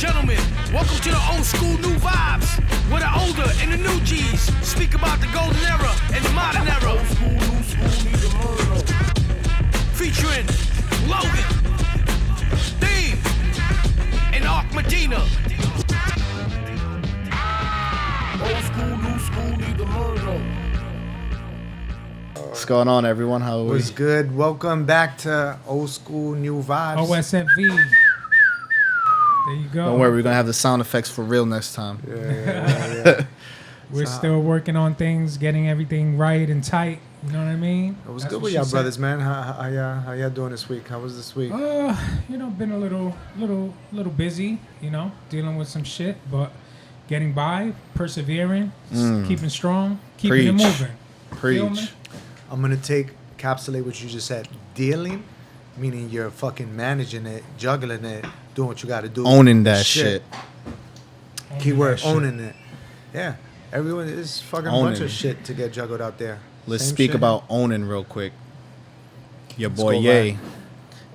gentlemen, welcome to the old school, new vibes. Where the older and the new G's speak about the golden era and the modern era. Old school, new school, need a murder. Featuring Logan, Dave, and Ark Medina. Old school, new school, need a murder. What's going on, everyone? How are we? What's good? Welcome back to Old School New Vibes. OSNV. There you go. Don't worry, we're going to have the sound effects for real next time. Yeah. We're still working on things, getting everything right and tight. You know what I mean? It was good with y'all brothers, man. How y'all doing this week? How was this week? Been a little busy, dealing with some shit, but getting by, persevering, keeping strong, keeping it moving. Preach. I'm going to encapsulate what you just said. Dealing, meaning you're fucking managing it, juggling it, doing what you got to do. Owning that shit. Keyword, owning it. Yeah. Everyone is fucking a bunch of shit to get juggled out there. Let's Same speak shit. about owning real quick. Your boy Ye.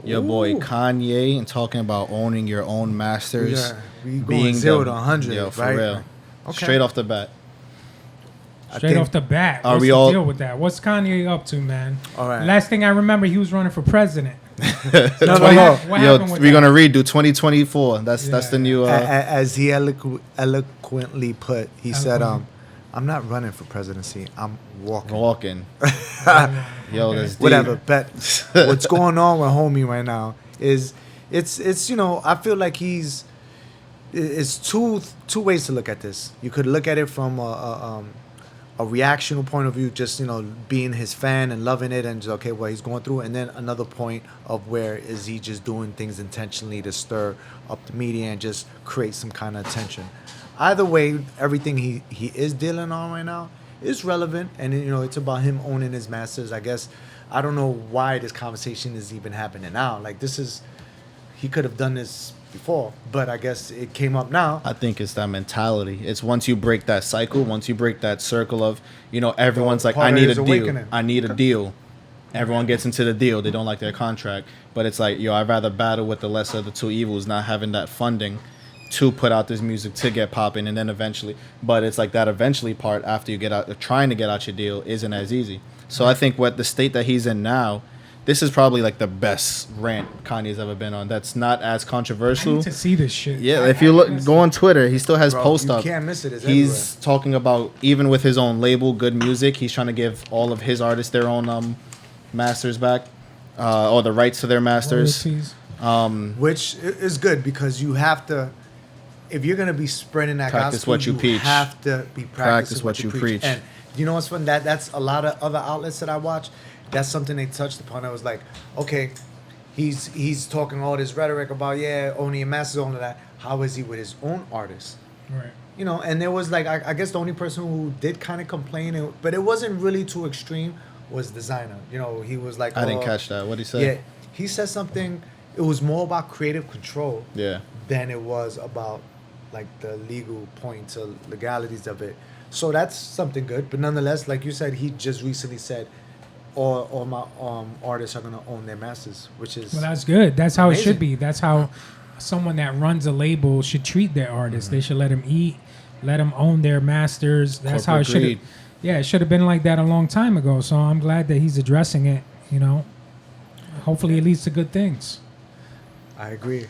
Your boy Kanye, and talking about owning your own masters. Yeah, we going 0 to 100, yo, for right? real. Okay. Straight off the bat. Straight off the bat. Are What's we the all deal with that? What's Kanye up to, man? All right. Last thing I remember, he was running for president. No. What happened with we're that? gonna redo 2024. That's the new. As he eloquently put, he said, "I'm not running for presidency. I'm walking." Yo, that's deep. Whatever. But what's going on with homie right now is it's I feel like it's two ways to look at this. You could look at it from a reactional point of view, just being his fan and loving it and just okay what he's going through, and then another point of where is he just doing things intentionally to stir up the media and just create some kind of attention. Either way, everything he is dealing on right now is relevant, and it's about him owning his masters. I guess I don't know why this conversation is even happening now. Like he could have done this before, but I guess it came up now. I think it's that mentality. It's once you break that cycle, once you break that circle of, everyone's like, I need a deal. I need a deal. Everyone gets into the deal. They don't like their contract. But it's like, I'd rather battle with the lesser of the two evils, not having that funding to put out this music to get popping, and then eventually. But it's like that eventually part after you get out, trying to get out your deal isn't as easy. So I think what the state that he's in now, this is probably like the best rant Kanye's ever been on. That's not as controversial. I need to see this shit. Yeah, if you go on Twitter, he still has posts up. You can't miss it. It's he's talking about, even with his own label, Good Music, he's trying to give all of his artists their own masters back, or the rights to their masters. Which is good because you have to, if you're gonna be spreading that practice gospel, what you preach. have to be practice what you preach. And you know what's fun? That's a lot of other outlets that I watch. That's something they touched upon. I was like, okay, he's talking all this rhetoric about owning your masters, all of that. How is he with his own artists? Right. And there was like I guess the only person who did kind of complain, but it wasn't really too extreme, was Designer. He was like, I didn't catch that. What did he say? Yeah, he said something. It was more about creative control. Yeah. Than it was about like the legal points or legalities of it. So that's something good. But nonetheless, like you said, he just recently said, all my artists are gonna own their masters, which is that's good. That's how amazing. It should be. That's how someone that runs a label should treat their artists. Mm-hmm. They should let them eat, let them own their masters. That's how it should. Yeah, it should have been like that a long time ago. So I'm glad that he's addressing it. Hopefully it leads to good things. I agree.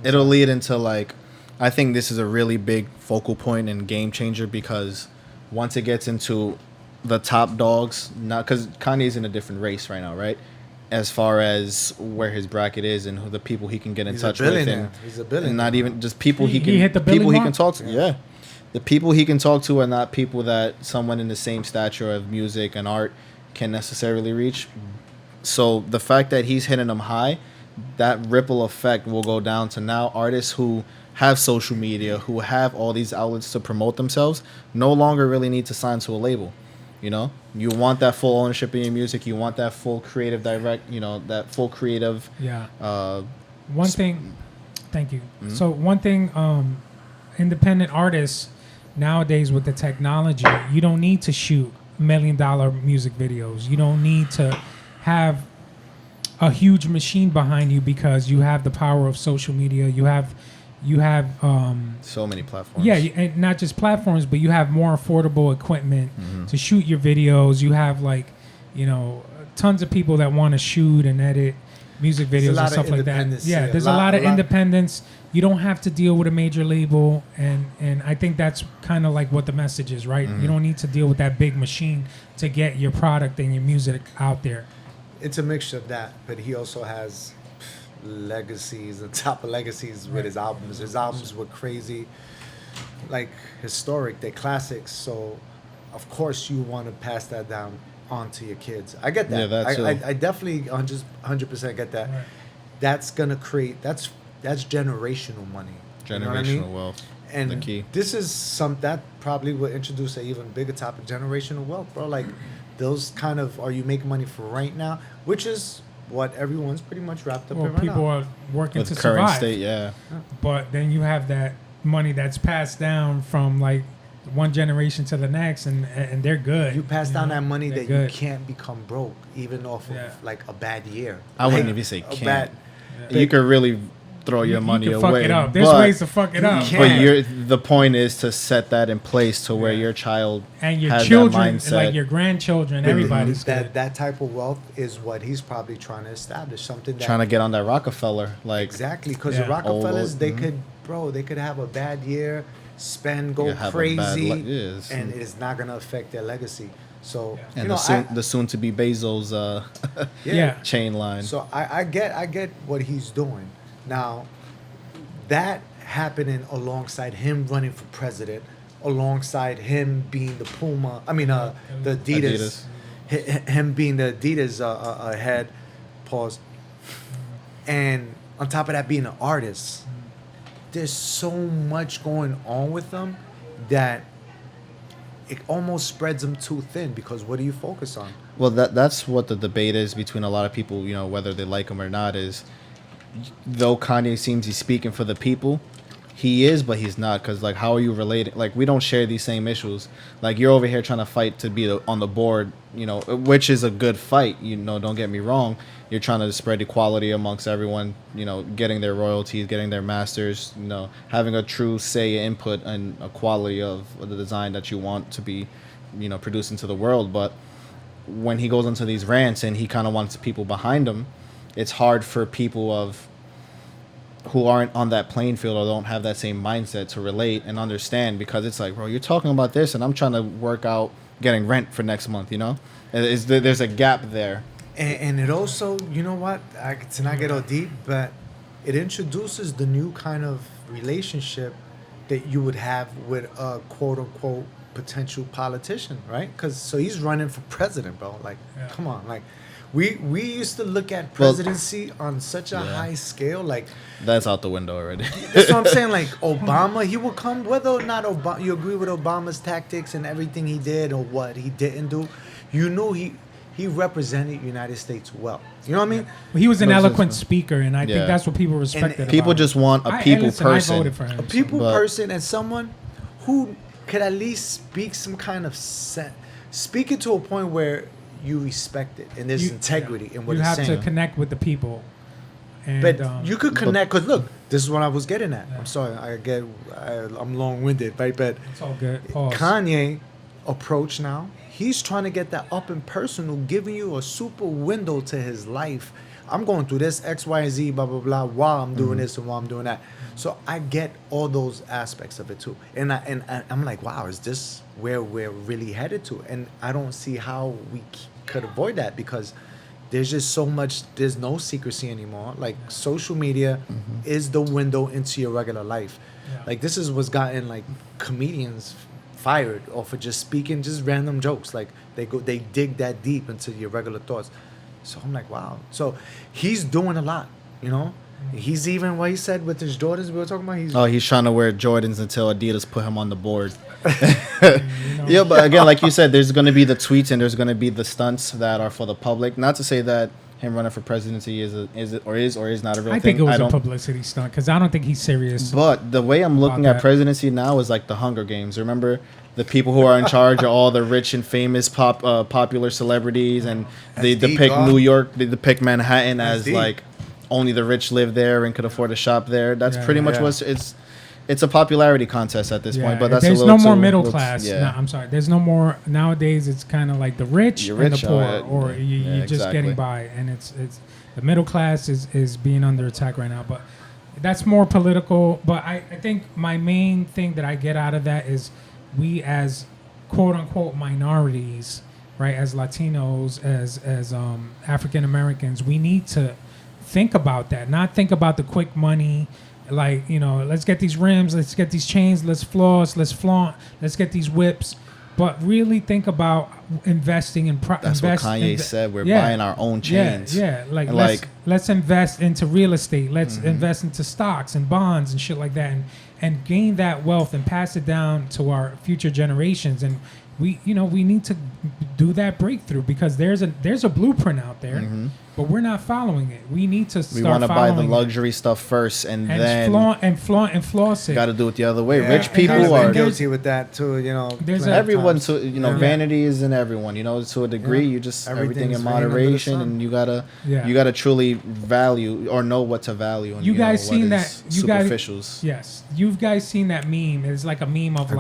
It'll lead into I think this is a really big focal point and game changer, because once it gets into the top dogs, not because Kanye's in a different race right now, right? As far as where his bracket is and who the people he can get in touch with, and he's a billionaire. And not even just people he can hit the people he mark? can talk to. Yeah, the people he can talk to are not people that someone in the same stature of music and art can necessarily reach. So the fact that he's hitting them high, that ripple effect will go down to now artists who have social media, who have all these outlets to promote themselves, no longer really need to sign to a label. You want that full ownership in your music. You want that full creative that full creative. Yeah. One thing. Thank you. Mm-hmm. So one thing, independent artists nowadays with the technology, you don't need to shoot $1 million music videos. You don't need to have a huge machine behind you because you have the power of social media. You have so many platforms. Yeah, and not just platforms, but you have more affordable equipment to shoot your videos. You have tons of people that want to shoot and edit music videos and stuff like that. Yeah, there's a lot of independence. You don't have to deal with a major label, and I think that's kind of like what the message is, right? You don't need to deal with that big machine to get your product and your music out there. It's a mixture of that, but he also has legacies on top of legacies with his albums. His albums were crazy, like historic, they're classics. So, of course, you want to pass that down onto your kids. I get that. Yeah, I definitely 100% get that. Right. That's gonna create that's generational money. Generational wealth. And the key. This is that probably will introduce an even bigger topic, generational wealth, bro. Like those kind of, are you making money for right now? Which is what everyone's pretty much wrapped up in right people now. Are working with to current survive. State, yeah. But then you have that money that's passed down from like one generation to the next, and they're good. You pass down that money that you can't become broke, even off of like a bad year. I wouldn't even say can't. You could really throw your money away. Fuck it up. There's ways to fuck it up. But the point is to set that in place to where your child and your has children, that mindset. like your grandchildren, everybody's good. That type of wealth is what he's probably trying to establish. Something that trying to get on that Rockefeller, like exactly, because the Rockefellers they could have a bad year, go crazy, and it's not gonna affect their legacy. So and the soon to be Bezos chain line. So I get what he's doing. Now, that happening alongside him running for president, alongside him being the the Adidas. Him being the Adidas head, and on top of that being an artist, there's so much going on with them that it almost spreads them too thin, because what do you focus on? Well, that's what the debate is between a lot of people, whether they like him or not, is though Kanye seems he's speaking for the people, he is, but he's not, because like, how are you related? Like, we don't share these same issues. Like, you're over here trying to fight to be on the board, which is a good fight, don't get me wrong. You're trying to spread equality amongst everyone, getting their royalties, getting their masters, having a true say, input, and a quality of the design that you want to be, produced into the world. But when he goes into these rants and he kind of wants people behind him, it's hard for people who aren't on that playing field or don't have that same mindset to relate and understand, because it's like, bro, you're talking about this and I'm trying to work out getting rent for next month, There's a gap there. And it also, to not get all deep, but it introduces the new kind of relationship that you would have with a quote-unquote potential politician, right? So he's running for president, bro. Like, come on, like, we used to look at presidency on such a high scale, like that's out the window already. That's what I'm saying. Like Obama, he will come, whether or not you agree with Obama's tactics and everything he did or what he didn't do. You knew he represented the United States well. You know what I mean? Well, he was an eloquent speaker, and I think that's what people respected. People just want a people person. I voted for him, a people person, and someone who could at least speak some kind of sense. Speak it to a point where you respect it and there's integrity in what he's saying. You have to connect with the people. And, but you could connect, because look, this is what I was getting at. I'm sorry, I'm long-winded, right? But it's all good. Pause. Kanye approach now, he's trying to get that up and personal, giving you a super window to his life. I'm going through this X, Y, and Z, blah, blah, blah, while I'm doing this and while I'm doing that. So I get all those aspects of it too. And I'm like, wow, is this where we're really headed to? And I don't see how we could avoid that, because there's just so much, there's no secrecy anymore. Like, social media is the window into your regular life. Like, this is what's gotten like comedians fired off of just speaking just random jokes. Like, they dig that deep into your regular thoughts. So I'm like, wow. So he's doing a lot, He's even what he said with his Jordans we were talking about. He's trying to wear Jordans until Adidas put him on the board. Yeah, but again, like you said, there's going to be the tweets and there's going to be the stunts that are for the public. Not to say that him running for presidency is not a real thing. I think it was a publicity stunt because I don't think he's serious. But the way I'm looking at presidency now is like the Hunger Games. Remember, the people who are in charge are all the rich and famous popular celebrities, and they depict New York, they depict Manhattan as like only the rich live there and could afford to shop there. That's pretty much what it's a popularity contest at this point. But that's there's no more middle class. No, I'm sorry. There's no more nowadays. It's kind of like the rich and the poor, or you're just getting by, and it's the middle class is being under attack right now. But that's more political. But I think my main thing that I get out of that is we as quote unquote minorities, right? As Latinos, as African Americans, we need to think about that. Not think about the quick money. Like, let's get these rims, let's get these chains, let's floss, let's flaunt, let's get these whips. But really think about investing in That's what Kanye said. We're buying our own chains. Like, let's invest into real estate. Let's invest into stocks and bonds and shit like that, and gain that wealth and pass it down to our future generations. And we need to do that breakthrough because there's a blueprint out there, but we're not following it. We need to start. We want to buy the luxury stuff first, and then flaunt and floss it. Got to do it the other way. Rich people are guilty with that too. There's everyone. Vanity is in everyone. To a degree, you just everything in moderation, and you gotta truly value or know what to value. And, you guys seen that? Superficials. Yes, you guys seen that meme? It's like a meme of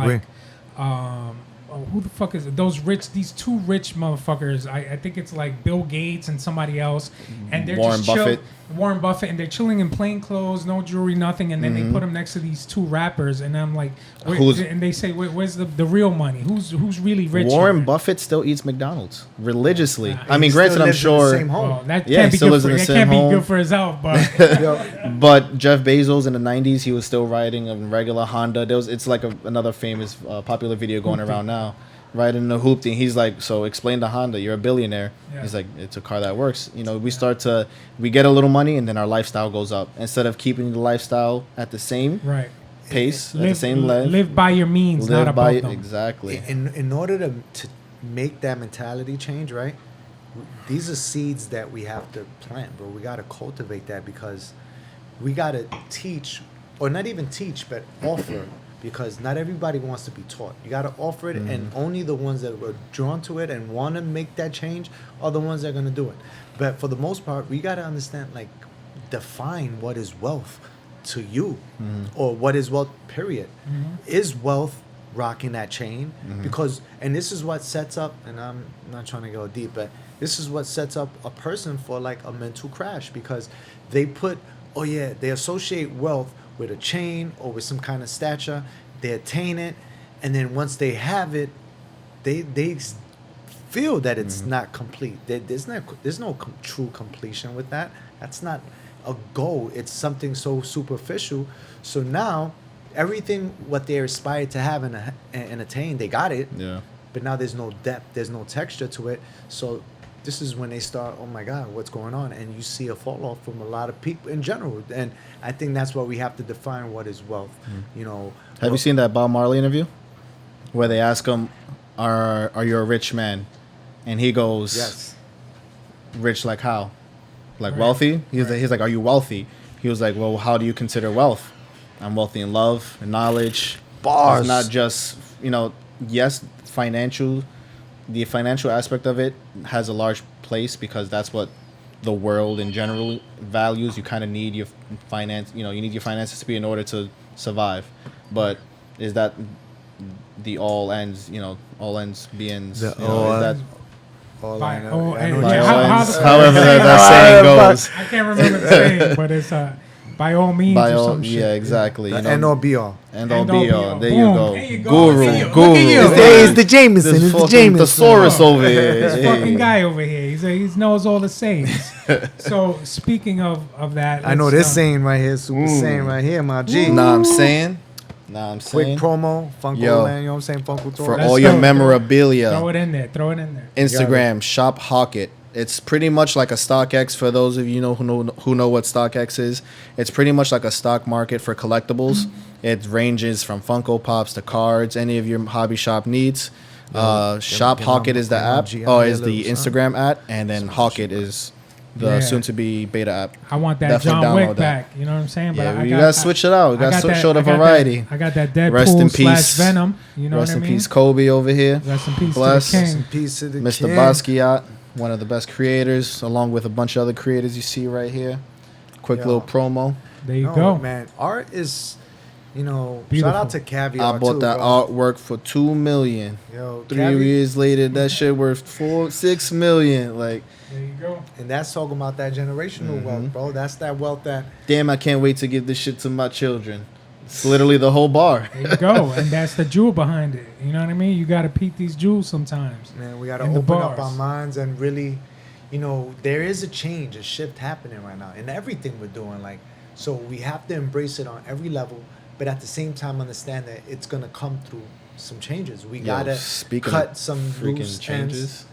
who the fuck is it? These two rich motherfuckers. I think it's like Bill Gates and somebody else, and they're Warren Buffett, and they're chilling in plain clothes, no jewelry, nothing, and then they put them next to these two rappers, and I'm like, and they say, where's the real money? Who's really rich? Warren Buffett still eats McDonald's religiously. I mean, granted, I'm sure that can't be good for his health, but but Jeff Bezos in the 90s, he was still riding a regular Honda. It's like another famous popular video going around now. Right in the hoop thing, he's like, so explain to Honda, you're a billionaire. He's like, it's a car that works. We get a little money and then our lifestyle goes up instead of keeping the lifestyle at the same pace, at the same level. Live by your means, not above them. Exactly. In order to make that mentality change, right? These are seeds that we have to plant, bro. We got to cultivate that because we got to teach, or not even teach, but offer. Because not everybody wants to be taught. You got to offer it, and only the ones that were drawn to it and want to make that change are the ones that are going to do it. But for the most part, we got to understand, define what is wealth to you, or what is wealth, period. Is wealth rocking that chain? Because, and this is what sets up, and I'm not trying to go deep, but this is what sets up a person for a mental crash, because they they associate wealth with a chain or with some kind of stature. They attain it, and then once they have it, they feel that it's not complete. There's no true completion with that. That's not a goal. It's something so superficial. So now everything what they aspired to have and attain, they got it. Yeah. But now there's no depth. There's no texture to it. So this is when they start, oh my God, what's going on? And you see a fall off from a lot of people in general. And I think that's why we have to define what is wealth. Have you seen that Bob Marley interview where they ask him, are you a rich man? And he goes, yes. Rich like how? Like wealthy? He's like, are you wealthy? He was like, well, how do you consider wealth? I'm wealthy in love and knowledge. Bars. It's not just, yes, the financial aspect of it has a large place because that's what the world in general values. You kind of need your finance, you need your finances to be in order to survive. But is that the all ends beings? However that saying goes. I can't remember the saying, but it's by all means or some shit. Yeah, exactly. The end all be all. End all be all. There Boom. you go. Guru. It's the Jameson. It's the Jameson. Thesaurus over here. This fucking guy over here. He knows all the sayings. So speaking of that, I know this saying right here, super saying right here, my G. Nah, I'm saying. Quick promo, Funko Land, you know what I'm saying? Funko Tour. For all your memorabilia. Throw it in there. Instagram, Shop Hawkett. It's pretty much like a StockX for those of you who know what StockX is. It's pretty much like a stock market for collectibles. It ranges from Funko Pops to cards, any of your hobby shop needs. Shop Hawkett is the app, is the Instagram app, and then Hawkett is the soon-to-be beta app. I want that Definitely John Wick download back. You know what I'm saying? Yeah, But you gotta switch it out. You gotta show the variety. I got that Rest in peace. Deadpool/Venom. You know what I Rest mean? in peace, Kobe over here. Rest in peace Bless. to the Rest in king. peace to the Mr. king. Basquiat, one of the best creators, along with a bunch of other creators you see right here. Quick Yo. little promo. There you No, go. man. Art is, shout Beautiful. out to Caviar. I bought too, that bro. artwork for $2 million. Yo, 3 years later, that shit worth $6 million. Like, There you go. And that's talking about that generational wealth, bro. That's that wealth that. damn, I can't wait to give this shit to my children. It's literally the whole bar. There you go. And that's the jewel behind it. You know what I mean? You got to peek these jewels sometimes. Man, we got to In the open up bars. our minds and really, there is a change, a shift happening right now in everything we're doing. Like, so we have to embrace it on every level, but at the same time understand that it's gonna come through some changes. We gotta cut some loose ends.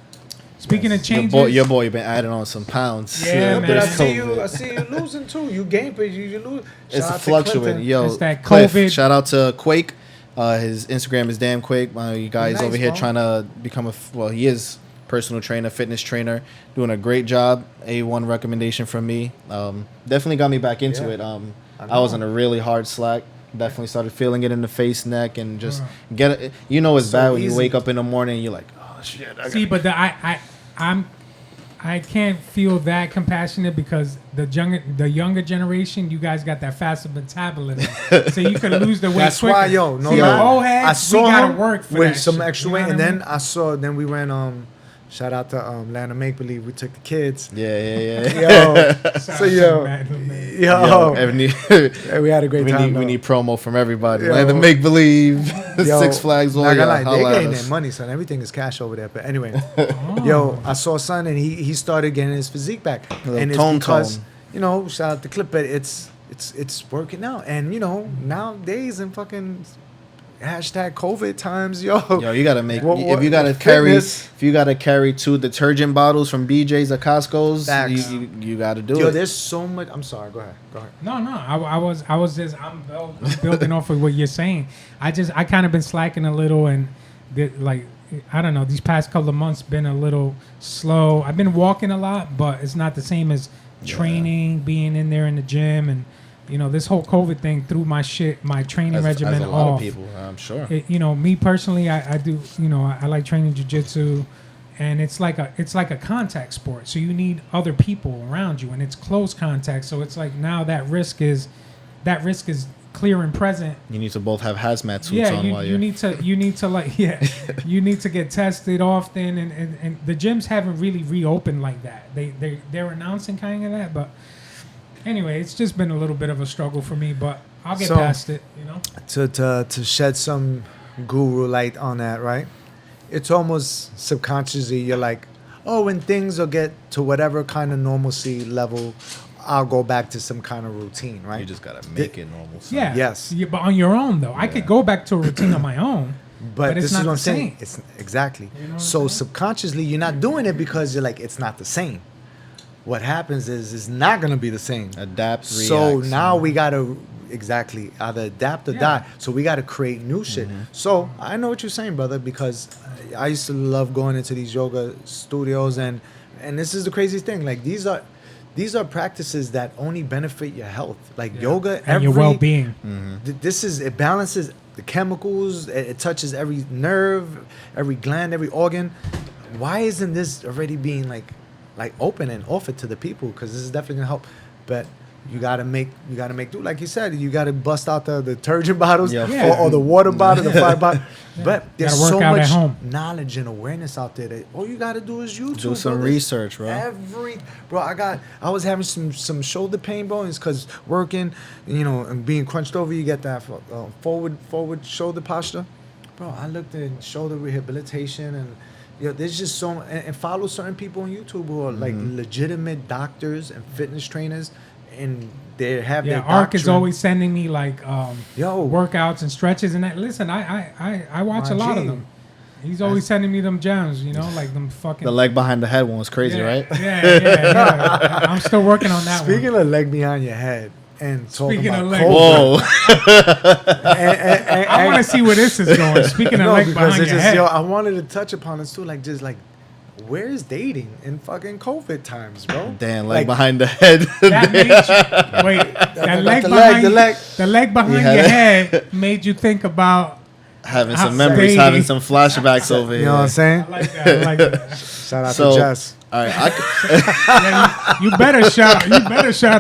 Speaking of changes, Your boy been adding on some pounds. Yeah, But man. I see you losing too. You gain, but you lose. It's Shout out to fluctuating. Clinton. Yo, It's that Cliff, COVID. shout out to Quake. His Instagram is damn Quake. You guys Nice, over here bro. trying to become he is personal trainer, fitness trainer, doing a great job. A1 recommendation from me. Definitely got me back into Yeah. it. I was on a really hard slack. Definitely started feeling it in the face, neck, and just get it. It's So bad when you easy. wake up in the morning and you're like, oh shit. see, but I can't feel that compassionate because the younger generation, you guys got that faster metabolism, so you could lose the weight. That's quicker. why, no See, lie. old heads, I saw we gotta him work for with that some shit, extra you know weight, what and I mean? then we went. Shout out to Land of Make Believe. We took the kids. Yeah. Yo, Shout so out to yo, man. yo, Hey, we had a great time. we need promo from everybody. Yo. Like the make believe, Yo, Six Flags, all not gonna y'all. lie, they Holla at getting us. their money, son. Everything is cash over there. But anyway, Oh. yo, I saw son, and he started getting his physique back, little and it's tone. because shout out to Clip, but it's working out, and nowadays in fucking hashtag COVID times, yo, You gotta make What- if you gotta fitness. carry 2 detergent bottles from BJ's or Costco's, Facts. you gotta do yo, it. there's so much. I'm sorry. Go ahead. No, I was just I'm building off of what you're saying. I kind of been slacking a little, and I don't know, these past couple of months been a little slow. I've been walking a lot, but it's not the same as training, being in there in the gym, and this whole COVID thing threw my training regimen as a lot off. of people, I'm sure. Me personally, I do. I like training jiu-jitsu, and it's like a contact sport. So you need other people around you, and it's close contact. So it's like now that risk is clear and present. You need to both have hazmat suits on while you need to you need to get tested often, and the gyms haven't really reopened like that. They're announcing kind of that, but anyway, it's just been a little bit of a struggle for me, but I'll get past it. To shed some guru light on that, right? It's almost subconsciously you're like, oh, when things will get to whatever kind of normalcy level, I'll go back to some kind of routine, right? You just gotta make it normal. son. Yeah. Yes. Yeah, but on your own though, I could go back to a routine on my own. But it's this not is what the I'm saying. same. It's exactly. You know what So I'm saying? subconsciously, you're not doing it because you're like, it's not the same. What happens is it's not gonna be the same. Adapt, So react, now we gotta either adapt or die. So we gotta create new shit. So I know what you're saying, brother, because I used to love going into these yoga studios, and this is the craziest thing. Like these are practices that only benefit your health. Like yoga, and your well-being. it balances the chemicals. It touches every nerve, every gland, every organ. Why isn't this already being like open and offered to the people? Because this is definitely gonna help. But you gotta make do. Like you said, you gotta bust out the detergent bottles or the water bottle, the fire bottle. But there's Gotta work so out at much home. knowledge and awareness out there that all you gotta do is YouTube. Do some bro. research, bro. I was having some shoulder pain, bro. It's because working, and being crunched over, you get that forward shoulder posture, bro. I looked at shoulder rehabilitation and. There's just so and follow certain people on YouTube who are like legitimate doctors and fitness trainers, and they have their Ark is doctrine. always sending me like workouts and stretches and that. Listen, I watch My a lot G. of them. He's always sending me them gems, like them fucking. The leg behind the head one was crazy, right? Yeah. I'm still working on that Speaking one. of leg behind your head and talking Speaking about of leg- Cobra, Whoa. I want to see where this is going. Speaking of no, leg because behind it's your just head. I wanted to touch upon this too, like just like where's dating in fucking COVID times, bro? Damn, leg behind the head. That made you, wait, that leg behind the leg behind your head made you think about having some memories, having some flashbacks over here. You know what I'm saying? I like that. I like that. Shout out to Jess. All right, You better shout her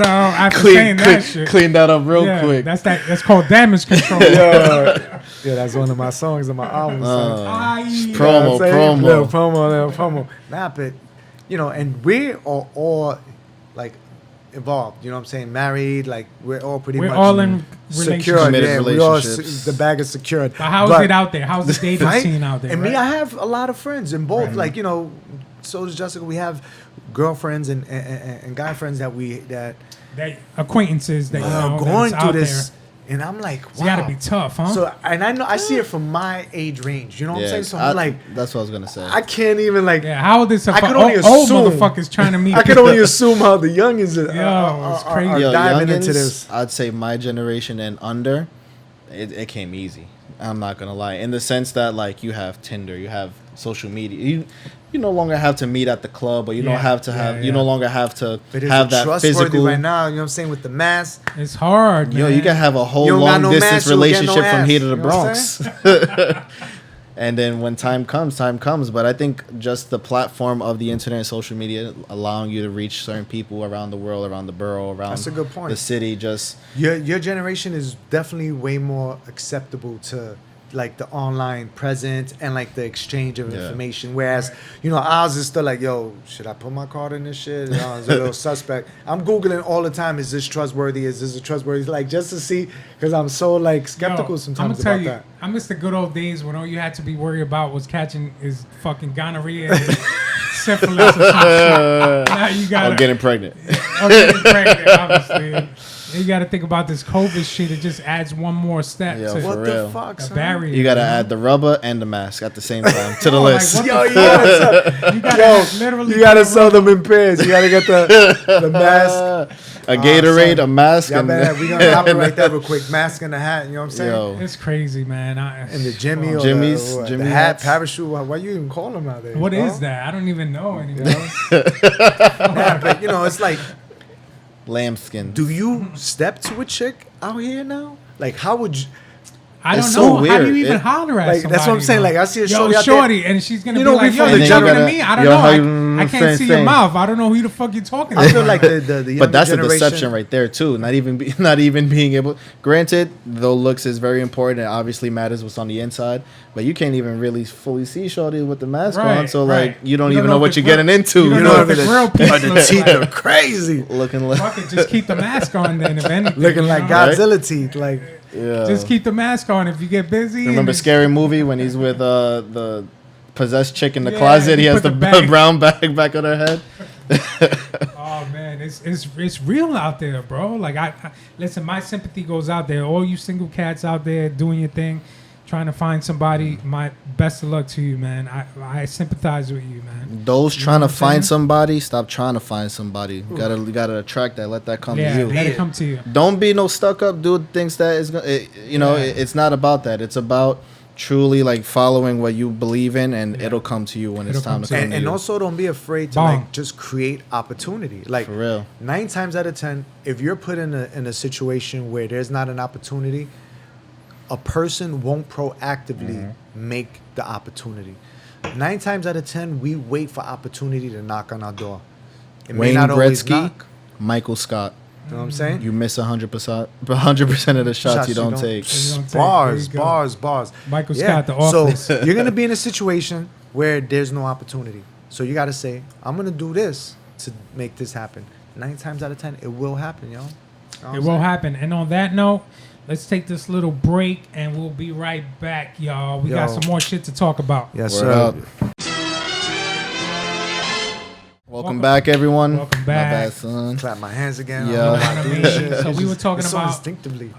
out after saying that shit. Clean that up real quick. That's called damage control. Yeah, that's one of my songs on my album. Promo. Nah, but and we are all like involved. You know what I'm saying? Married, like we're all pretty much all in secured. Yeah, we all the bag is secured. But how's it out there? How's the dating scene out there? And me, I have a lot of friends in both. Like so does Jessica. We have girlfriends and guy friends that acquaintances that going through this. And I'm like, wow. It's gotta be tough, huh? So, and I know I see it from my age range. You know what I'm saying? So I'm like, that's what I was gonna say. I can't even like. Yeah, how old is I could only assume old motherfuckers trying to meet? I could only assume how the youngins it's crazy. are diving into this. I'd say my generation and under, it came easy. I'm not gonna lie, in the sense that like you have Tinder, you have social media, you no longer have to meet at the club, or you don't have to have you no longer have to have that physical. Right now, you know what I'm saying, with the mask, it's hard. Man. You can have a whole long distance relationship from here to the Bronx. And then when time comes. But I think just the platform of the internet and social media allowing you to reach certain people around the world, around the borough, around that's a good point. The city. Just your generation is definitely way more acceptable to like the online presence and like the exchange of information, whereas ours is still like, yo, should I put my card in this shit? It's a little suspect. I'm googling all the time, is this trustworthy, like, just to see, because I'm so like skeptical sometimes about that. I miss the good old days when all you had to be worried about was catching is fucking gonorrhea and syphilis or some shit. Now you got getting pregnant. Obviously. You got to think about this COVID shit. It just adds one more step to what the fuck, the barrier. You got to add the rubber and the mask at the same time to the list. Like, you got to sell them in pairs. You got to get the mask, a Gatorade, a mask. We're going to hop it right there real quick. Mask and the hat. You know what I'm saying? It's crazy, man. And the Jimmy the hat, parachute. Why you even call them out there? What is that? I don't even know anymore. But it's like, lambskin. Do you step to a chick out here now? Like, how would you? I don't know. So how do you even holler at like, somebody? That's what I'm saying. Like, I see a shorty out there, and she's gonna be like, "Yo, you're talking to me? I don't know. I can't see your mouth. I don't know who the fuck you're talking to." I feel like the but that's a deception right there too. Not even being able. Granted, though, looks is very important and obviously matters what's on the inside. But you can't even really fully see shorty with the mask on, so like you don't even know what you're getting into. You know if the real piece the teeth are crazy. Looking like fuck it, just keep the mask on then. If anything, looking like Godzilla teeth, like. Yeah. Just keep the mask on if you get busy. Remember Scary Movie when he's with the possessed chick in the closet? He has the brown bag back on her head. Oh man, it's real out there, bro. Like I listen, my sympathy goes out there. All you single cats out there doing your thing, trying to find somebody. My best of luck to you, man. I sympathize with you, man. Those trying to find somebody, stop trying to find somebody. You gotta attract that. Let that come to you. Let it come to you. Don't be no stuck up dude. Thinks that is it's not about that. It's about truly like following what you believe in, and it'll come to you when it's time to come to you. And also don't be afraid to like just create opportunity. Like for real. 9 times out of 10, if you're put in a situation where there's not an opportunity, a person won't proactively make the opportunity. 9 times out of 10, we wait for opportunity to knock on our door. It Wayne may not always Gretzky, knock. Michael Scott. You know what I'm saying? You miss 100% of the shots you don't take. Bars. Michael Scott, the office. So you're going to be in a situation where there's no opportunity. So you got to say, I'm going to do this to make this happen. 9 times out of 10, it will happen, yo. It will happen. And on that note, let's take this little break, and we'll be right back, y'all. We got some more shit to talk about. Yes, sir. Welcome back, everyone. Welcome back. My bad, son. Clap my hands again. Yeah. So we were talking so about instinctively.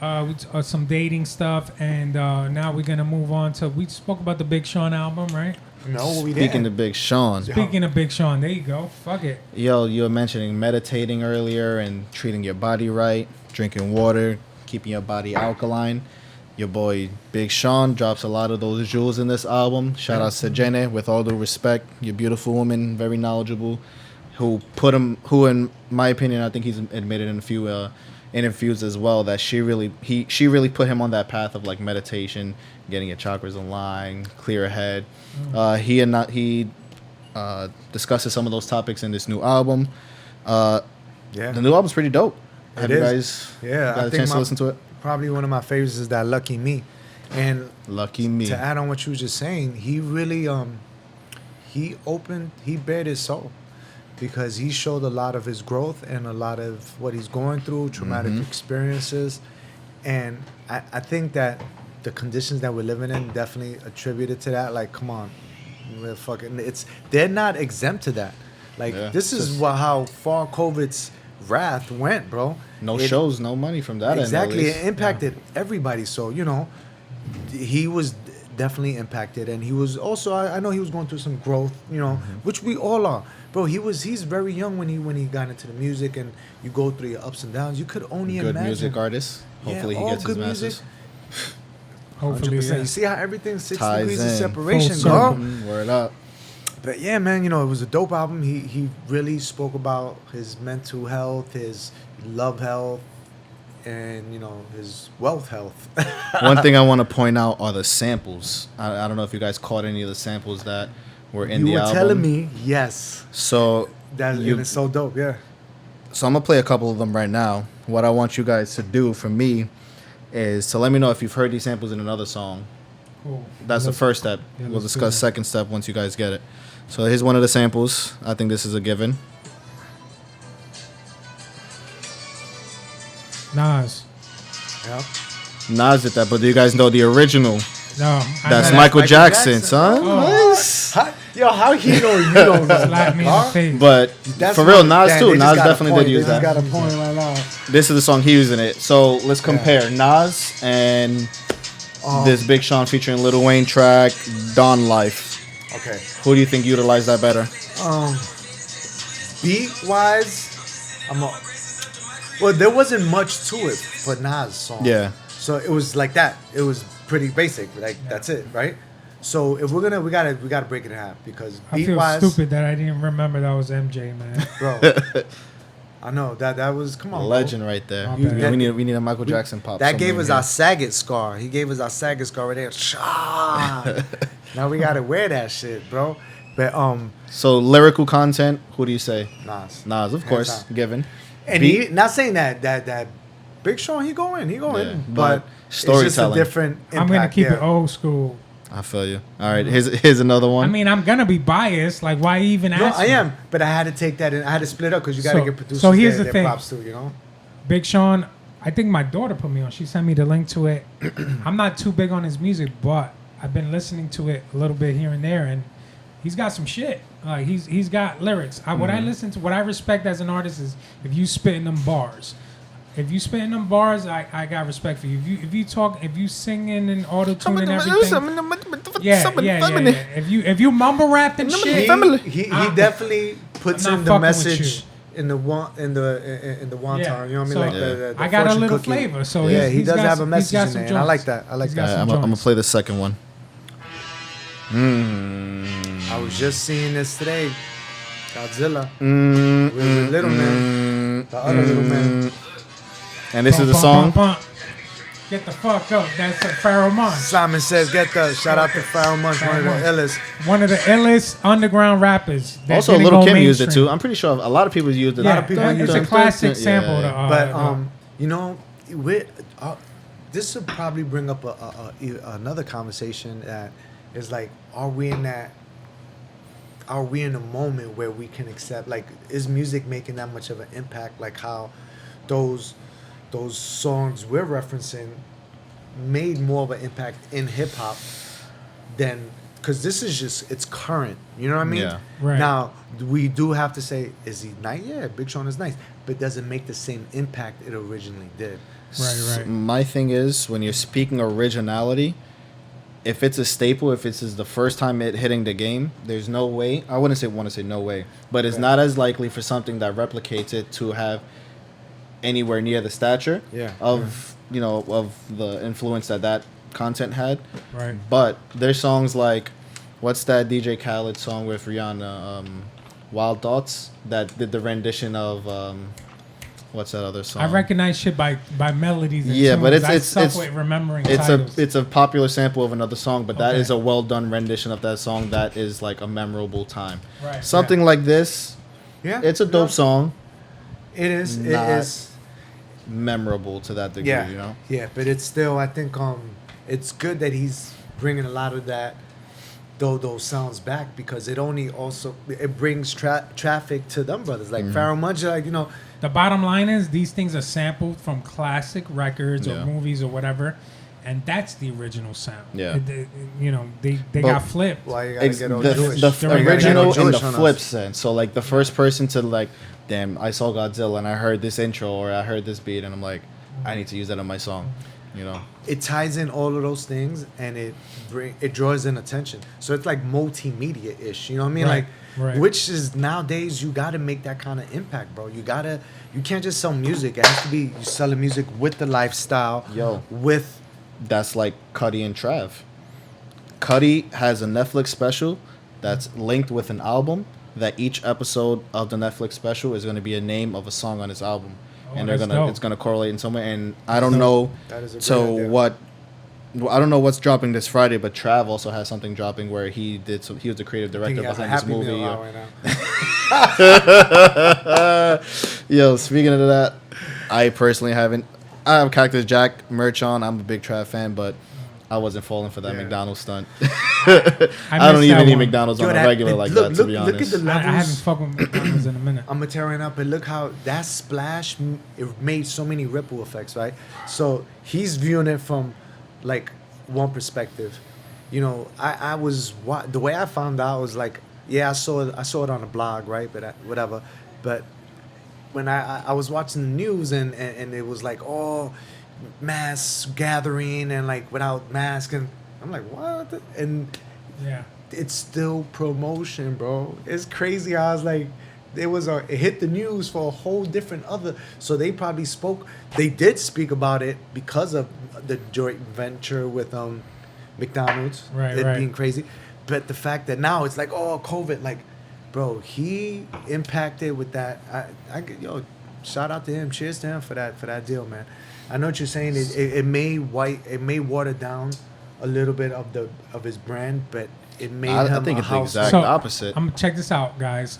Some dating stuff, and now we're gonna move on to. We spoke about the Big Sean album, right? No, we didn't. Speaking to Big Sean. Speaking of Big Sean, there you go. Fuck it. Yo, you were mentioning meditating earlier and treating your body right, drinking water, keeping your body alkaline. Your boy Big Sean drops a lot of those jewels in this album. Shout out to Jenny, with all due respect. You're a beautiful woman, very knowledgeable. Who in my opinion, I think he's admitted in a few interviews as well, that she really put him on that path of like meditation, getting your chakras in line, clear head. He discusses some of those topics in this new album. The new album's pretty dope. Have you guys got a chance to listen to it? Probably one of my favorites is that Lucky Me. And Lucky Me. To add on what you were just saying, he really he bared his soul, because he showed a lot of his growth and a lot of what he's going through, traumatic experiences. And I think that the conditions that we're living in definitely attributed to that. Like, come on, they're not exempt to that. Like, this is how far COVID's wrath went, bro. No shows, no money from that. Exactly. It impacted everybody. So, he was definitely impacted. And he was also, I know he was going through some growth, which we all are. Bro, he's very young when he got into the music, and you go through your ups and downs. You could only imagine. Good music artist. Hopefully he gets his masters. Hopefully, You see how everything's 6 Ties degrees in. of separation, Full bro. circle. Word up. But yeah, man, it was a dope album. He really spoke about his mental health, his love health, and his wealth health. One thing I want to point out are the samples. I don't know if you guys caught any of the samples that were in the album. You were telling me, yes. So it's so dope, yeah. So I'm gonna play a couple of them right now. What I want you guys to do for me is to let me know if you've heard these samples in another song. Cool. That's the first step. Yeah, We'll let's discuss do that. second step once you guys get it. So here's one of the samples. I think this is a given. Nas. Yeah. Nas did that, but do you guys know the original? No. That's I Michael Jackson, son. Oh. Nice. How he know you don't know? Slap me in the face. But That's for real, my- Nas damn, too. they just Nas got a definitely point. did use They just that. got a point right now. This is the song he used in it. So let's compare Nas and this Big Sean featuring Lil Wayne track, Dawn Life. Okay. Who do you think utilized that better? Beat wise, well, there wasn't much to it for Nas' song. Yeah. So it was like that. It was pretty basic. Like that's it, right? So if we gotta break it in half, because I beat feel wise, stupid that I didn't remember that was MJ, man. bro. I know that was come on, Legend bro. right there. My bad. We need a Michael Jackson pop. That gave somewhere us in our here. Saget scar. He gave us our Saget scar right there. Shah. Now we gotta wear that shit, bro. But So lyrical content, who do you say? Nas. Nas, of Hands course, down. given. And Beat? he not saying that Big Sean, he going, Yeah, but it's just a storytelling. different impact. I'm gonna keep yeah. it old school. I feel you. All right, here's another one. I mean, I'm gonna be biased. Like, why even No, ask? I me? am, but I had to take that in. I had to split up because you got to So- get producers. so here's the their thing. props too, Big Sean. I think my daughter put me on. She sent me the link to it. I'm not too big on his music, but I've been listening to it a little bit here and there, and he's got some shit. Like he's got lyrics. What I listen to, what I respect as an artist is if you spitting them bars. If you spitting them bars, I got respect for you. If you singing and auto tune and everything. Yeah. If you mumble rap and shit, He definitely puts I'm not in the fucking with message in the wonton. Yeah. You know what I mean? So, Like the I got a fortune little cookie. flavor. So yeah, he's he does got have some- a he's got message in some there, and I like joints. that. I like He's got that. some I'm gonna joints. play the second one. I was just seeing this today. Godzilla Mm, with Little Man, the other Little Man. And this is the Bump, song. bump, bump. Get the fuck up. That's a Pharaoh Monch. Simon says, "Get the shout out to Pharoah Monch, one of the illest." One of the illest underground rappers. that Also, didn't Little go Kim used it mainstream. too. I'm pretty sure a lot of people used it. Yeah, people use it's it. a classic Yeah, sample. yeah. But this would probably bring up another conversation that is like, are we in a moment where we can accept, like, is music making that much of an impact? Like how those songs we're referencing made more of an impact in hip hop than, because this is just, it's current. You know what I mean? Yeah. Right. Now we do have to say, is he nice? Yeah, Big Sean is nice, but does it make the same impact it originally did? Right. My thing is, when you're speaking originality, if it's a staple, if it's the first time it hitting the game, there's no way. I want to say no way, but it's not as likely for something that replicates it to have anywhere near the stature Yeah. of you know, of the influence that content had. Right. But there's songs like, what's that DJ Khaled song with Rihanna, Wild Thoughts, that did the rendition of what's that other song? I recognize shit by melodies. And Yeah, tunes. but it's with remembering titles. it's a popular sample of another song, but that is a well done rendition of that song. That is like a memorable time. Right. Something like this. Yeah, It's a dope song. It is. It Not is memorable to that degree. Yeah, You know. yeah, but it's still. I think it's good that he's bringing a lot of that, those sounds back, because it brings traffic to them brothers like Pharoah Monch, like, you know. The bottom line is these things are sampled from classic records or movies or whatever, and that's the original sound. Yeah. You know, they got flipped. Why you gotta get all the Jewish? original in Jewish the on flip us. sense. So like the first person to like, damn, I saw Godzilla and I heard this intro or I heard this beat and I'm like, I need to use that in my song. You know. It ties in all of those things and it draws in attention. So it's like multimedia ish. You know what I mean? Right. Like, which is nowadays you got to make that kind of impact, bro. You can't just sell music. It has to be you selling music with the lifestyle. Yo. With That's like Cuddy and Trav. Cuddy has a Netflix special that's linked with an album that each episode of the Netflix special is going to be a name of a song on his album. And it's gonna correlate in some way. And I don't know. That is a great So idea. I don't know what's dropping this Friday, but Trav also has something dropping where he was the creative I think director he has a behind this Happy movie. Meal out right now. Yo, speaking of that, I personally haven't. I have Cactus Jack merch on. I'm a big Trav fan, but I wasn't falling for that McDonald's stunt. I don't even eat McDonald's on a regular like that, to be honest. Look at the I levels. haven't fucked with McDonald's in a minute. I'm gonna tear it up, and look how that splash it made so many ripple effects, right? So he's viewing it from like one perspective. You know, I was the way I found out was like, yeah, I saw it on a blog, right? But whatever. But when I was watching the news and it was like, oh, mass gathering and like without mask, and I'm like, what? And Yeah. it's still promotion, bro. It's crazy how I was like, it hit the news for a whole different other. So they probably did speak about it because of the joint venture with McDonald's, Right. being crazy. But the fact that now it's like, oh, COVID, like, bro, he impacted with that. Shout out to him. Cheers to him for that deal, man. I know what you're saying. It may water down a little bit of his brand, but it made him. I think it's the exact So, opposite. I'm gonna check this out, guys.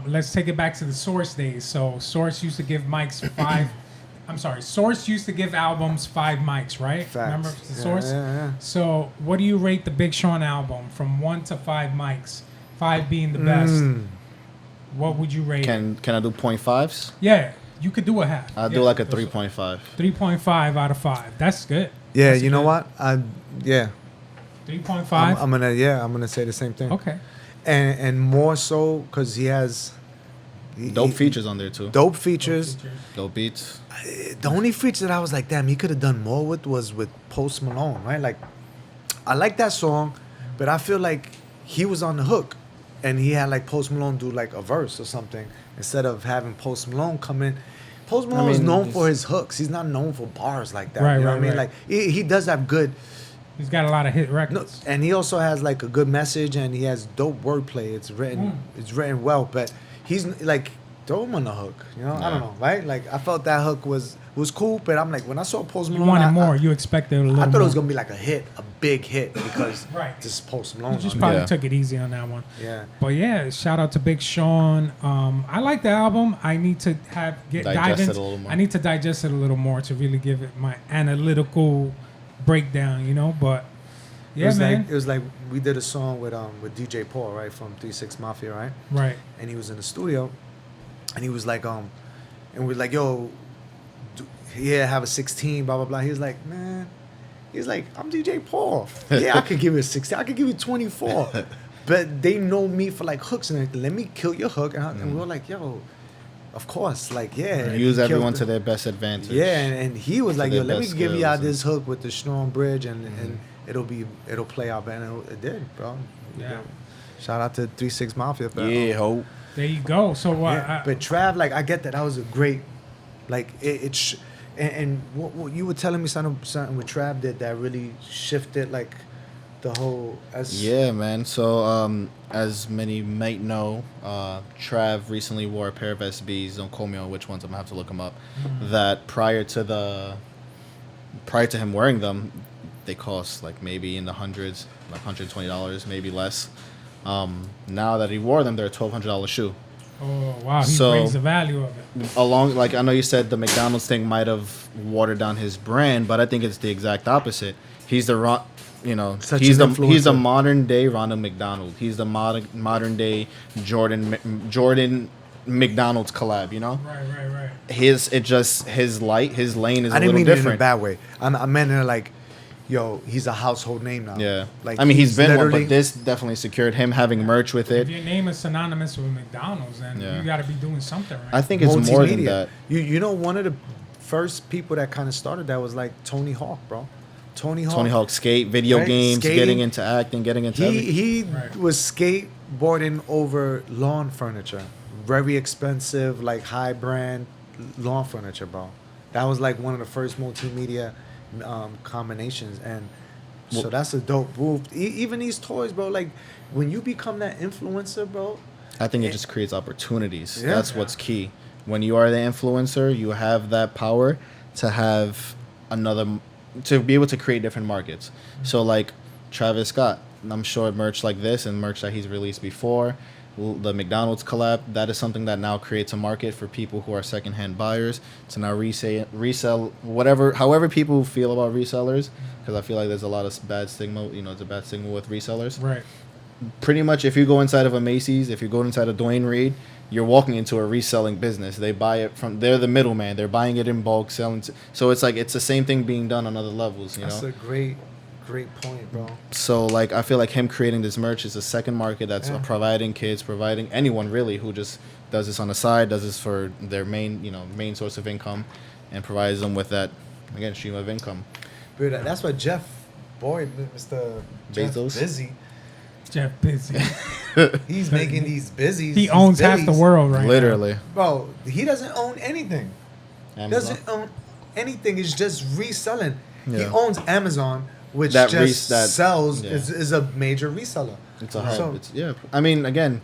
Let's take it back to the Source days. So Source used to give mics five. I'm sorry, Source used to give albums 5 mics, right? Facts. Remember the Source? Yeah. So what do you rate the Big Sean album from 1 to 5 mics? 5 being the best. What would you rate? Can I do 0.5s? Yeah, you could do a half. I'll do like a 3.5. 3.5 out of 5. That's good. Yeah, That's you know good. what? 3.5. I'm gonna say the same thing. Okay. And more so because he has Dope features on there too. Dope features. Dope beats. The only feature that I was like, damn, he could have done more with was with Post Malone, right? Like, I like that song, but I feel like he was on the hook, and he had like Post Malone do like a verse or something instead of having Post Malone come in. Post Malone is known for his hooks. He's not known for bars like that. Right, you know right, what I mean? right. Like he does have good. He's got a lot of hit No, records. and he also has like a good message, and he has dope wordplay. It's written well, but he's like, throw him on the hook. You know, I don't know, right? Like I felt that hook was cool, but I'm like, when I saw Post Malone, You wanted more. You expected a little more. I thought it was gonna be like a big hit because Right. this is Post Malone. You just on probably Yeah. took it easy on that one. it. Yeah. But yeah, shout out to Big Sean. I like the album. I need to dive Digest it into. a little more. I need to digest it a little more to really give it my analytical breakdown. You know, but yeah, man. It was like we did a song with DJ Paul, right, from 3-6 Mafia, right? Right. And he was in the studio, and he was like, and we're like, yo, have a 16, blah blah blah. He was like, man, he's like, I'm DJ Paul. Yeah, I could give you a 16. I could give you 24. But they know me for like hooks and everything. Let me kill your hook, and we were like, yo, of course, like and Use he killed everyone it. to their best advantage. Yeah, and he was like, their yo, let me best give you out skills this hook with the strong bridge, and it'll play out, and it did, bro. Yeah. Shout out to 3-6 Mafia, but Yeah, ho. There you go. So what? but Trav, like, I get that was a great, like, And what you were telling me something with Trav that really shifted like the whole Yeah, man. So as many might know, Trav recently wore a pair of SBs. Don't quote me on which ones. I'm gonna have to look them up. That prior to him wearing them, they cost like maybe in the hundreds, like $120, maybe less. Now that he wore them, they're a $1,200 shoe. Oh wow, he raised the value of it. Along, like I know you said the McDonald's thing might have watered down his brand, but I think it's the exact opposite. He's the he's the modern day Ronald McDonald. He's the modern day Jordan McDonald's collab. You know, Right. His lane is a little different. I didn't mean it in a bad way. I meant it like, yo, he's a household name now. Yeah, like I mean he's been one, but this definitely secured him having merch with it. If your name is synonymous with McDonald's, then you got to be doing something right. I think it's more than that. You know, one of the first people that kind of started that was like Tony Hawk, bro. Tony Hawk, skate, video games, Skating. Getting into acting, getting into everything. He was skateboarding over lawn furniture, very expensive, like high brand lawn furniture, bro. That was like one of the first multimedia combinations, and so that's a dope move. Even these toys, bro. Like when you become that influencer, bro. I think it just creates opportunities. Yeah. That's what's key. When you are the influencer, you have that power to be able to create different markets. So like Travis Scott, I'm sure merch like this and merch that he's released before, the McDonald's collab, that is something that now creates a market for people who are secondhand buyers to now resell however people feel about resellers, because I feel like there's a lot of bad stigma. It's a bad stigma with resellers. Right. Pretty much, if you go inside of a Macy's, if you go inside of Dwayne Reed, you're walking into a reselling business. They buy it they're the middleman. They're buying it in bulk, selling. So it's like it's the same thing being done on other levels. That's a great point, bro. So like I feel like him creating this merch is a second market that's providing kids, providing anyone really who just does this on the side, does this for their main source of income, and provides them with that stream of income. But that's what Jeff Boyd, Mr. Bezos, Busy. Jeff Busy. He's making these busies. He owns half the world right literally. now. Bro, he doesn't own anything. Amazon. Doesn't own anything. It's just reselling. Yeah. He owns Amazon, which sells is a major reseller. It's a hub. I mean, again.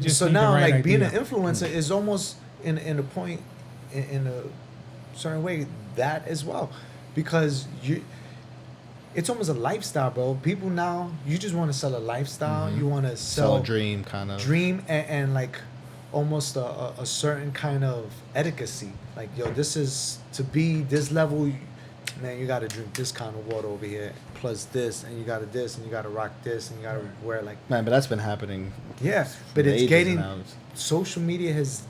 So now, like being an influencer is almost in a point in a certain way that as well, because it's almost a lifestyle, bro. People now, you just want to sell a lifestyle. Mm-hmm. You want to sell a dream, kind of. Dream and like almost a certain kind of etiquette. Like, yo, this is to be this level, man, you got to drink this kind of water over here, plus this, and you got to this, and you got to rock this, and you got to wear like. Man, but that's been happening. Yeah, but it's getting. Social media is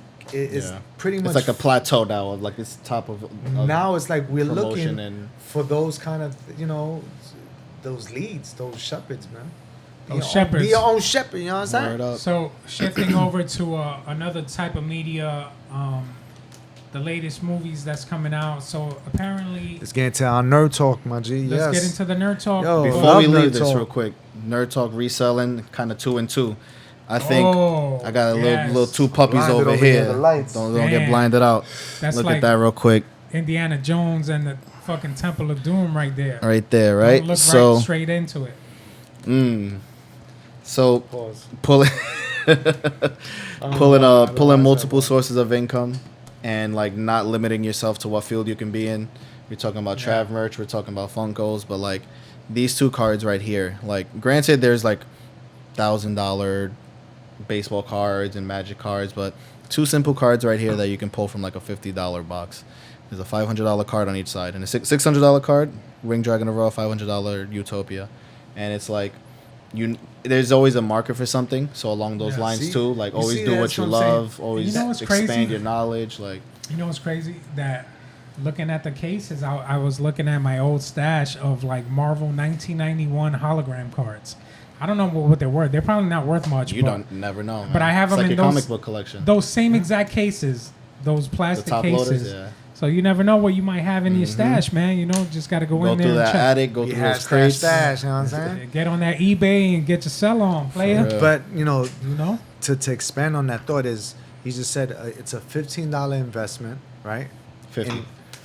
pretty much. It's like a plateau now, like it's top of now it's like we're looking for those kind of those leads, those shepherds, man. Be your own shepherd, you know what I'm saying? So shifting over to another type of media, the latest movies that's coming out. So apparently, let's get into our nerd talk, my G. Let's get into the nerd talk. Yo, before we leave this real quick, nerd talk reselling, kind of 2 and 2. I think I got a little two puppies over here. Don't get blinded out. That's Look like at that real quick. Indiana Jones and the fucking Temple of Doom right there. Right there, right? Don't look right straight into it. So pulling multiple sources of income and like not limiting yourself to what field you can be in. We're talking about Trav merch, we're talking about Funkos, but like these two cards right here, like granted there's like $1,000 baseball cards and Magic cards, but two simple cards right here that you can pull from like a $50 box. There's a $500 card on each side and a $600 card, Ring Dragon of Raw, $500 Utopia, and it's like there's always a market for something. So along those lines too, like always do what you love, always expand your knowledge. Like what's crazy that looking at the cases, I was looking at my old stash of like Marvel 1991 hologram cards. I don't know what they're worth. They're probably not worth much. You never know. Man. But I have them in those comic book collection. Those same exact cases, those plastic the top cases. Loaders, So you never know what you might have in your stash, man. Just got to go in there and check. Go through that attic, go through those crates. Stash, you know what I'm saying? Get on that eBay and get your sell on, player. But to expand on that thought is he just said it's a $15 investment, right? 50.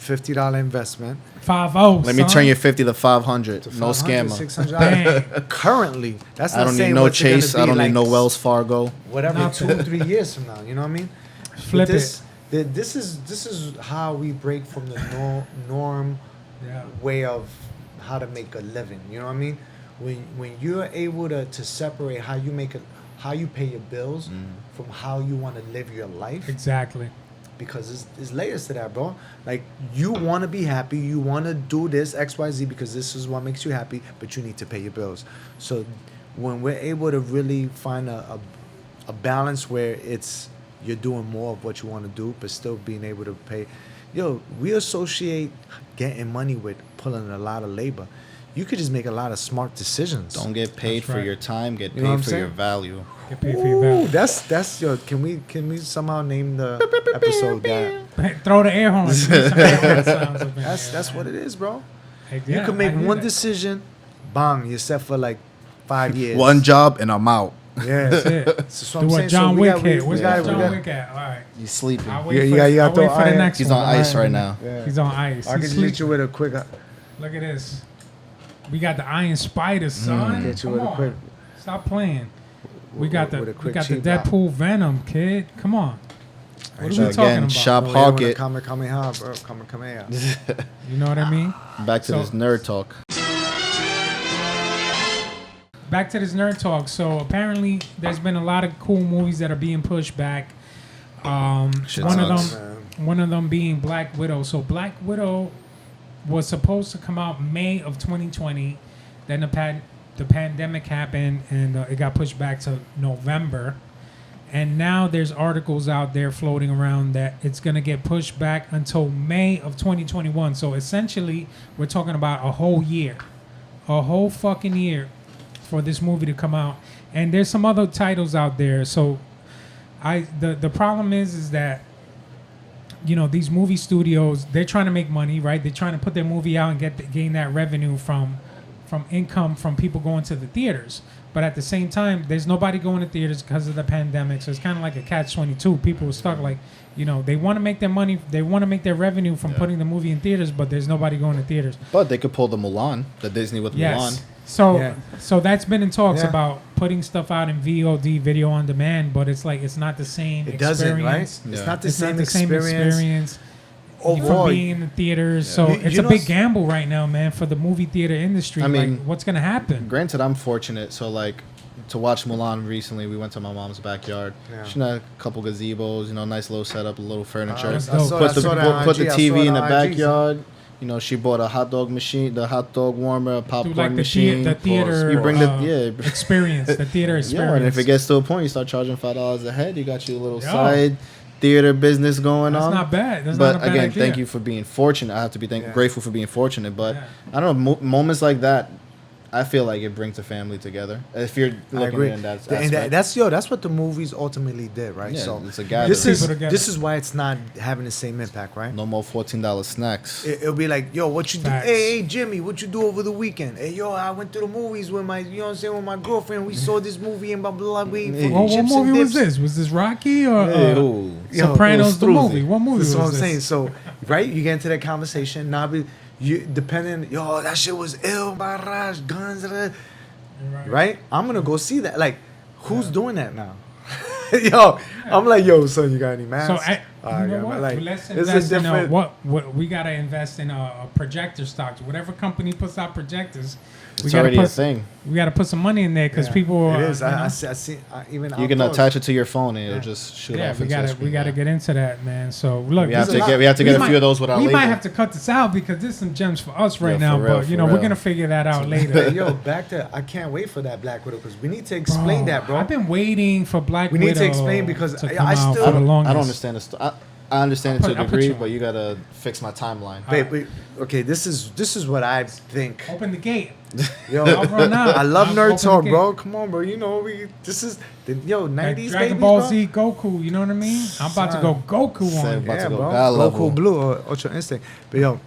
$50 investment. 50. Let me turn your 50 to 500. No 500, scammer. $600. Currently, that's I not don't saying need no what's it gonna Chase. be I don't like need no Wells Fargo. Whatever, Nothing. 2 or 3 years from now. You know what I mean? Flip But this is how we break from the norm way of how to make a living. You know what I mean? When you're able to separate how you pay your bills from how you want to live your life. Exactly. Because there's layers to that, bro. Like, you want to be happy, you want to do this XYZ because this is what makes you happy, but you need to pay your bills. So when we're able to really find a balance where you're doing more of what you want to do, but still being able to pay. We associate getting money with pulling a lot of labor. You could just make a lot of smart decisions. Don't get paid That's for right. your time. Get You know what paid I'm for saying? your value. Get paid for your value. That's Can we somehow name the episode that? Throw the air horn. Some air horn sounds up in That's what it is, bro. there. You Yeah, can I make hear one that. decision, bang, you're set for like 5 years. One job and I'm out. Yeah. That's it. That's what Do I'm what saying. John So we Wick got- we- hit. we Where's got- John we got- Wick at? All right. He's sleeping. I'll Yeah, wait you for, gotta I'll throw wait for the iron. next He's one. on ice right now. Yeah. He's on ice. I can He's just hit you sleeping. with a quick. Look at this. We got the Iron Spider, son. Hit you Come with a on. quick. Stop playing. We got the with a we quick got the cheap drop. Deadpool Venom, kid. Come on. What are So we talking again, about? shop No, hawk yeah, it. Kamehameha, bro. Kamehameha. You know what I mean? Back to So- this nerd talk. Back to this nerd talk. So apparently, there's been a lot of cool movies that are being pushed back. Shit One of sucks. them, one of them being Black Widow. So Black Widow was supposed to come out May of 2020. Then the pandemic happened and it got pushed back to November. And now there's articles out there floating around that it's going to get pushed back until May of 2021. So essentially, we're talking about a whole year. A whole fucking year for this movie to come out. And there's some other titles out there. So the problem is that, you know, these movie studios, they're trying to make money, right? They're trying to put their movie out and gain that revenue from income from people going to the theaters. But at the same time, there's nobody going to theaters because of the pandemic. So it's kind of like a catch-22. People are stuck, like, you know, they want to make their money, they want to make their revenue from putting the movie in theaters, but there's nobody going to theaters. But they could pull the Mulan, the Disney with Mulan. So that's been in talks Yeah. about putting stuff out in VOD, video on demand, but it's like it's not the same It experience. doesn't, right? It's Yeah. not the It's same not the same experience. experience Overall, from being in the theaters. So You- it's you a know big s- gamble right now, man, for the movie theater industry. I mean, like, what's gonna happen? Granted, I'm fortunate. So like, to watch Mulan recently, we went to my mom's backyard. Yeah. She had a couple gazebos, you know, nice little setup, a little furniture. That's I dope. saw- Put I the saw that on put the IG, I saw TV it in the on IG, backyard. You know, she bought a hot dog machine, the hot dog warmer, a popcorn Do like the, machine. the theater You bring the experience, the theater experience. Yeah, and if it gets to a point, you start charging $5 a head. You got your little Yo. side theater business going That's on. not bad. That's but not a bad again, idea. thank you for being fortunate. I have to be Yeah. grateful for being fortunate. But Yeah. I don't know, moments like that, I feel like it brings the family together. If you're I looking agree. at it in that And aspect. that's what the movies ultimately did, right? Yeah, So it's a gathering. this is People together. this is why it's not having the same impact, right? No more $14 snacks. It'll be like, yo, what you do? Facts. Hey, Jimmy, what you do over the weekend? Hey, yo, I went to the movies with my, you know what I'm saying, with my girlfriend. We saw this movie and blah blah blah. We ate Hey. what chips movie and was dips. this? Was this Rocky or Ooh. Yo, Sopranos the Struzzi. movie? What movie That's was what I'm this? saying. So, right, you get into that conversation. Now, you depending, yo, that shit was ill, barrage, guns, right? I'm gonna go see that. Like, who's doing that now? Yo, I'm like, yo, son, you got any So masks? you know what? Like, Let's it's invest a in different. what we gotta invest in a projector stocks. Whatever company puts out projectors, we It's gotta already put a thing. we gotta put some money in there because Yeah, people. It is. you know, I see. Even You can outdoors. attach it to your phone and it'll Yeah. just shoot yeah, off we into the gotta screen, get into that, man. So look, We have this to is- get we have to get a might- few of those without we label. might have to cut this out because there's some gems for us right Yeah, now. for real, But you for know, we're real. gonna figure that out Hey, later. yo, back to. I can't wait for that Black Widow because we need to explain Oh, that, bro. I've been waiting for Black We Widow. need to explain because to I come out still- for I the don't longest. understand the I understand I'll it to put a degree, you on. but you gotta fix my timeline. Wait, okay, this is what I think. Open the gate. Yo, I'll run out. I love I'll nerd open talk, the bro. gate. Come on, bro. You know this is yo Like 90s Dragon babies, Ball bro. Z Goku, you know what I mean? I'm about to go Goku Say on. about Yeah, to go bro. God Goku level. Blue or Ultra Instinct. But yo,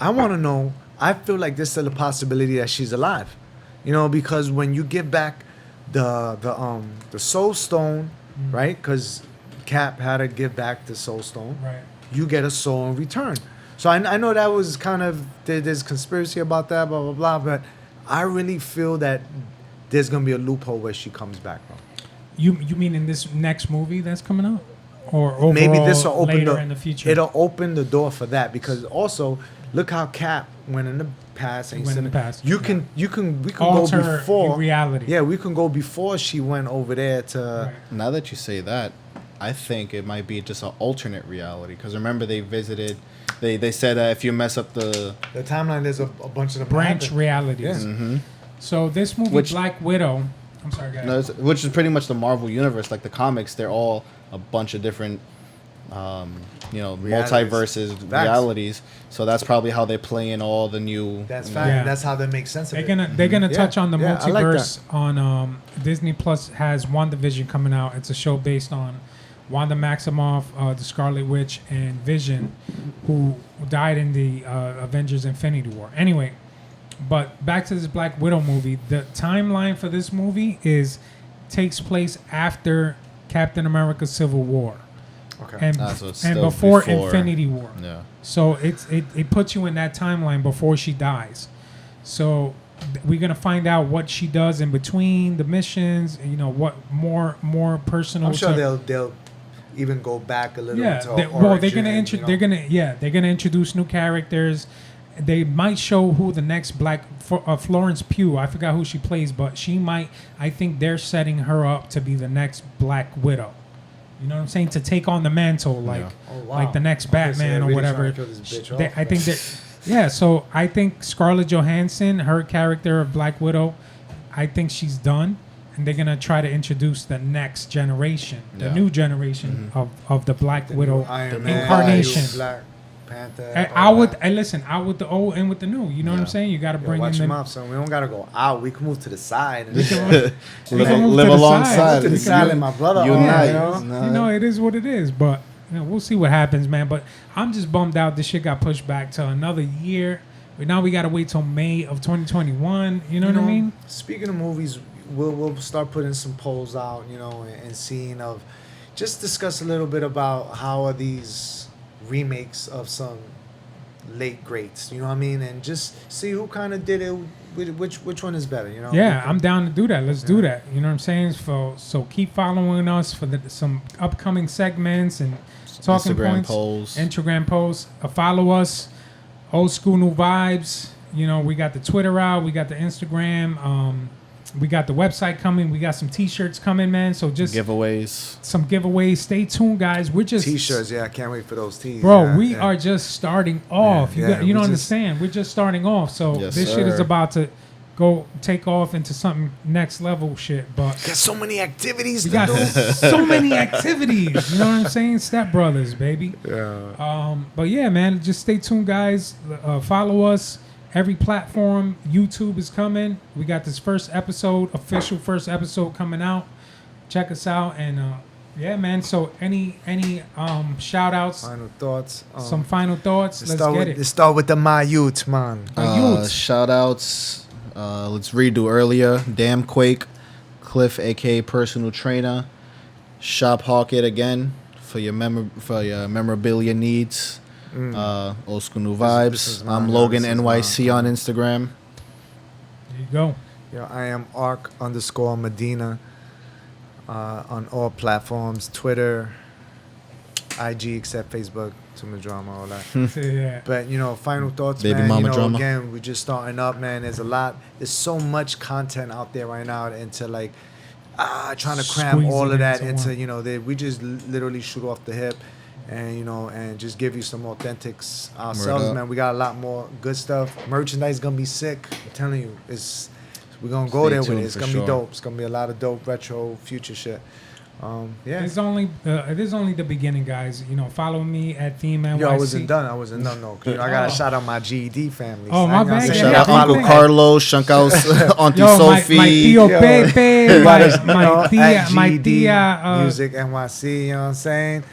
I want to know. I feel like there's still a possibility that she's alive. You know, because when you give back the Soul Stone, right? Because Cap had to give back the Soul Stone. Right. You get a soul in return. So I know that was kind of there's conspiracy about that, blah blah blah. But I really feel that there's gonna be a loophole where she comes back, bro. You mean in this next movie that's coming out, or overall Maybe this will open later in the future? It'll open the door for that because also look how Cap went in the past and we can alter go before reality. Yeah, we can go before she went over there to. Right. Now that you say that, I think it might be just an alternate reality because remember they visited. They said that if you mess up the timeline, there's a bunch of them branch realities. Yeah. Mm-hmm. So this movie, Black Widow. I'm sorry, guys. No, which is pretty much the Marvel universe, like the comics. They're all a bunch of different, multiverses, realities. So that's probably how they play in all the new. That's fact. Yeah. That's how they make sense of it. They're gonna touch on the multiverse like on Disney Plus has WandaVision coming out. It's a show based on Wanda Maximoff, the Scarlet Witch, and Vision, who died in the Avengers Infinity War. Anyway. But back to this Black Widow movie. The timeline for this movie takes place after Captain America: Civil War, and before Infinity War. Yeah. So it puts you in that timeline before she dies. So we're gonna find out what she does in between the missions. What more personal. I'm sure they'll even go back a little. Yeah. They're gonna introduce new characters. They might show who the next Florence Pugh. I forgot who she plays, but she might. I think they're setting her up to be the next Black Widow. You know what I'm saying? To take on the mantle, like the next Batman or whatever. I think that. Yeah. So I think Scarlett Johansson, her character of Black Widow, I think she's done, and they're gonna try to introduce the next generation, the new generation of the Black Widow incarnation. Panther. I listen out with the old and with the new. You know what I'm saying? You got to bring watch in them up, son. We don't got to go out. We can move to the side. And live alongside. To the side, and my brother. It is what it is. But we'll see what happens, man. But I'm just bummed out. This shit got pushed back to another year. But now we got to wait till May of 2021. You know what I mean? Speaking of movies, we'll start putting some polls out. And seeing just discuss a little bit about how are these remakes of some late greats, you know what I mean, and just see who kind of did it, which one is better, Yeah, I'm down to do that. Let's do that. You know what I'm saying? So keep following us for some upcoming segments and talking points, Instagram posts. Follow us, Old School New Vibes. We got the Twitter out, we got the Instagram. We got the website coming. We got some T-shirts coming, man. So just some giveaways. Stay tuned, guys. We're just T-shirts. Yeah, I can't wait for those tees, bro. We are just starting off. You don't understand. We're just starting off. So this shit is about to go take off into something next level shit. But got so many activities. We got so many activities. You know what I'm saying? Step Brothers, baby. Yeah. But yeah, man. Just stay tuned, guys. Follow us. Every platform. YouTube is coming. We got this official first episode coming out. Check us out, and yeah, man. So any shout outs? Final thoughts. Some final thoughts. Let's get it. Let's start with the my youth, man. Shout outs. Let's redo earlier. Damn Quake, Cliff, aka personal trainer. Shop Hawkett again for your memorabilia needs. Old School New Vibes. I'm Logan NYC on Instagram. There you go. I am Arc_Medina on all platforms, Twitter, IG, except Facebook, too much drama, all that. Yeah. But final thoughts, Baby man. mama drama. Again, we're just starting up, man. There's so much content out there right now into trying to cram all of that into we just literally shoot off the hip. And and just give you some authentics ourselves, man. We got a lot more good stuff. Merchandise gonna be sick. I'm telling you, we're gonna go there with it. It's gonna be dope. It's gonna be a lot of dope retro future shit. Yeah. It's only the beginning, guys. Follow me at Theme NYC. I wasn't done. No. I gotta shout out my G.E.D. family. Oh, my bad. Shout out Uncle Carlos, Shankaus, Auntie Sophie. My Tio Pepe, my tia. Music NYC. You know what I'm saying?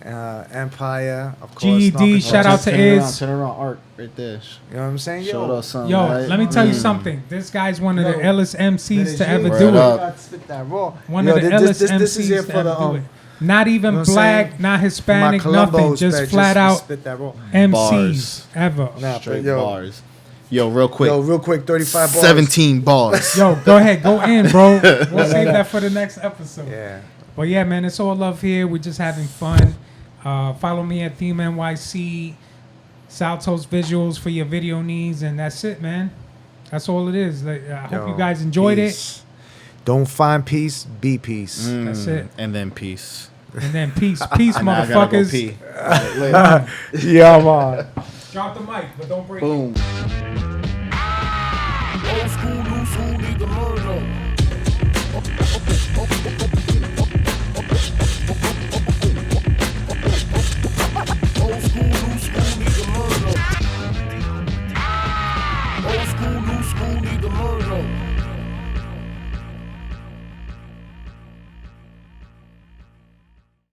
Empire, of course. G.E.D. Shout out to Iz. Turn around, Art, right there. You know what I'm saying? Showed us something. Yo, right? let me tell you something. This guy's one of the illest MCs to ever do it. One of the illest MCs this is here to for ever the do it. Not even You know what I'm black, saying? not My Hispanic, Columbo nothing. Just spit, flat out spit that raw. MCs Bars. ever. Nah, Straight yo, bars. Yo, real quick. Yo, real quick, 35 bars. 17 bars. Yo, go ahead, go in, bro. We'll save that for the next episode. Yeah. But yeah, man, it's all love here. We're just having fun. Follow me at Theme NYC, Saltos Visuals for your video needs, and that's it, man. That's all it is. Like, I hope you guys enjoyed it. Don't find peace, be peace. That's it. And then peace. And then peace, peace, And now I gotta go motherfuckers. pee. All right, later. Yeah, man. Drop the mic, but don't break it. Boom.